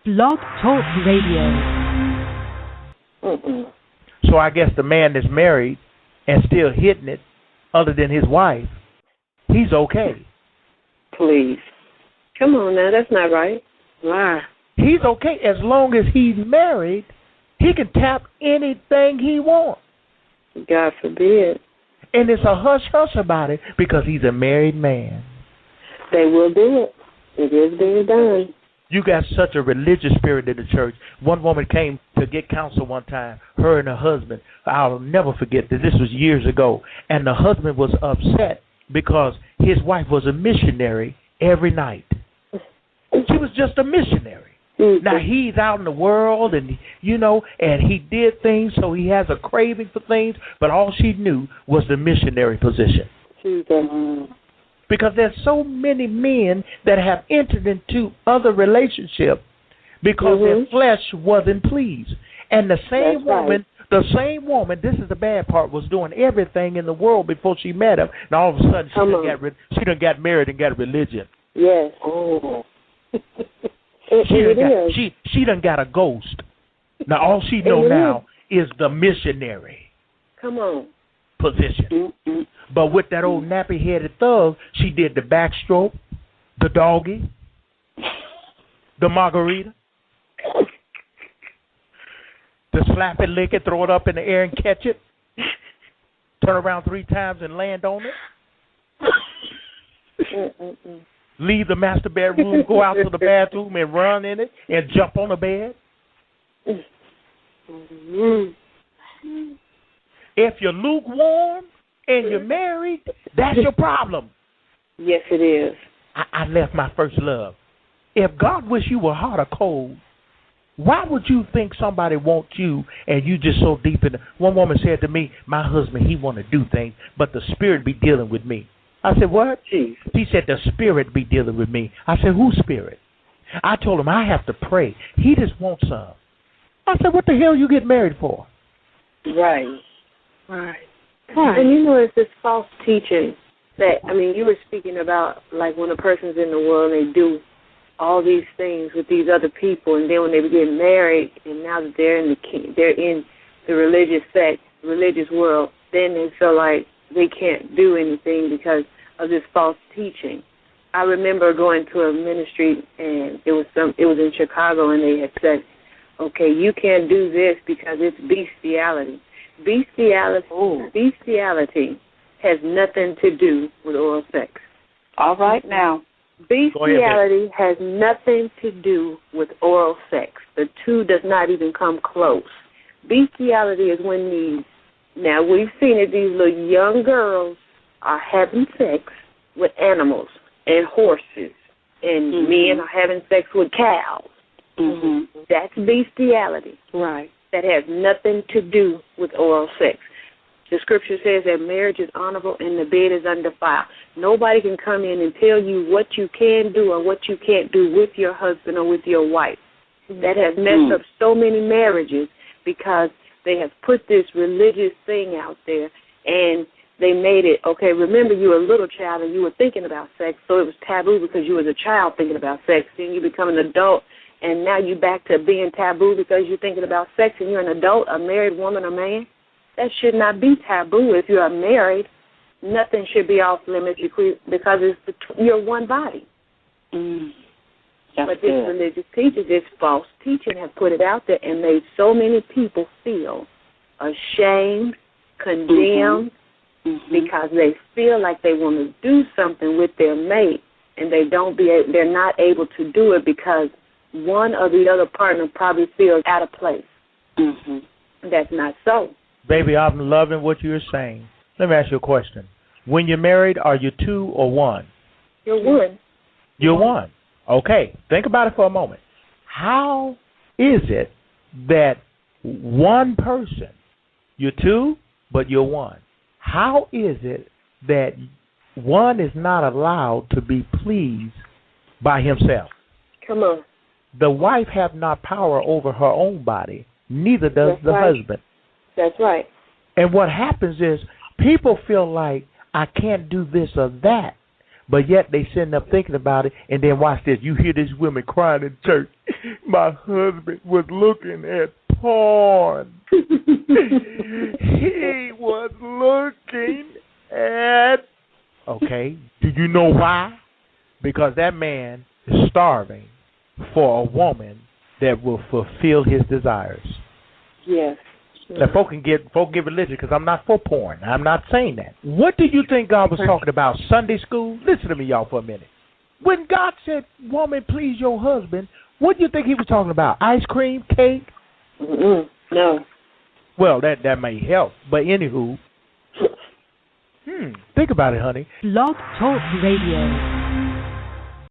Blog Talk Radio. So I guess the man that's married and still hitting it, other than his wife, he's okay. Please. Come on now, that's not right. Why? He's okay as long as he's married. He can tap anything he wants. God forbid. And it's a hush-hush about it because he's a married man. They will do it. It is being done. You got such a religious spirit in the church. One woman came to get counsel one time, her and her husband. I'll never forget that. This was years ago. And the husband was upset because his wife was a missionary every night. She was just a missionary. Mm-hmm. Now, he's out in the world and, and he did things, so he has a craving for things, but all she knew was the missionary position. Because there's so many men that have entered into other relationships because their flesh wasn't pleased. And the same woman, this is the bad part, was doing everything in the world before she met him. And all of a sudden, she done got married and got a religion. Yes. Oh. She done got a ghost. Now, all she know now is the missionary. Come on. Position. But with that old nappy-headed thug, she did the backstroke, the doggy, the margarita, the slap it, lick it, throw it up in the air and catch it, turn around 3 times and land on it, leave the master bedroom, go out to the bathroom and run in it and jump on the bed. If you're lukewarm and you're married, that's your problem. Yes, it is. I left my first love. If God wished you were hot or cold, why would you think somebody wants you and you just so deep in it? One woman said to me, my husband, he want to do things, but the spirit be dealing with me. I said, what? Jeez. She said, the spirit be dealing with me. I said, whose spirit? I told him, I have to pray. He just wants some. I said, what the hell you get married for? Right. Right. And it's this false teaching that, you were speaking about, like, when a person's in the world, they do all these things with these other people, and then when they get married, and now that they're in the religious world, then they feel like they can't do anything because of this false teaching. I remember going to a ministry, and it was in Chicago, and they had said, okay, you can't do this because it's bestiality. Bestiality has nothing to do with oral sex. All right now. Bestiality has nothing to do with oral sex. The two does not even come close. Bestiality is when now we've seen it, these little young girls are having sex with animals and horses, and men are having sex with cows. That's bestiality. Right. That has nothing to do with oral sex. The scripture says that marriage is honorable and the bed is undefiled. Nobody can come in and tell you what you can do or what you can't do with your husband or with your wife. That has messed up so many marriages because they have put this religious thing out there and they made it, okay, remember you were a little child and you were thinking about sex, so it was taboo because you was a child thinking about sex. Then you become an adult, and now you back to being taboo because you're thinking about sex and you're an adult, a married woman or man. That should not be taboo. If you are married, nothing should be off limits because you're one body. But this religious teaching, this false teaching have put it out there and made so many people feel ashamed, condemned, because they feel like they want to do something with their mate and they're not able to do it because one or the other partner probably feels out of place. That's not so. Baby, I'm loving what you're saying. Let me ask you a question. When you're married, are you 2 or 1? You're 1. You're 1. Okay. Think about it for a moment. How is it that one person, you're 2, but you're 1? How is it that one is not allowed to be pleased by himself? Come on. The wife have not power over her own body, neither does the husband. That's right. And what happens is people feel like I can't do this or that, but yet they sitting up thinking about it, and then watch this. You hear these women crying in church. My husband was looking at porn. He was looking at... Okay, do you know why? Because that man is starving for a woman that will fulfill his desires. Yes. Now, folk get religion because I'm not for porn. I'm not saying that. What do you think God was talking about? Sunday school? Listen to me, y'all, for a minute. When God said, woman, please your husband, what do you think he was talking about? Ice cream, cake? No. Well, that may help. But anywho, think about it, honey. Blog Talk Radio.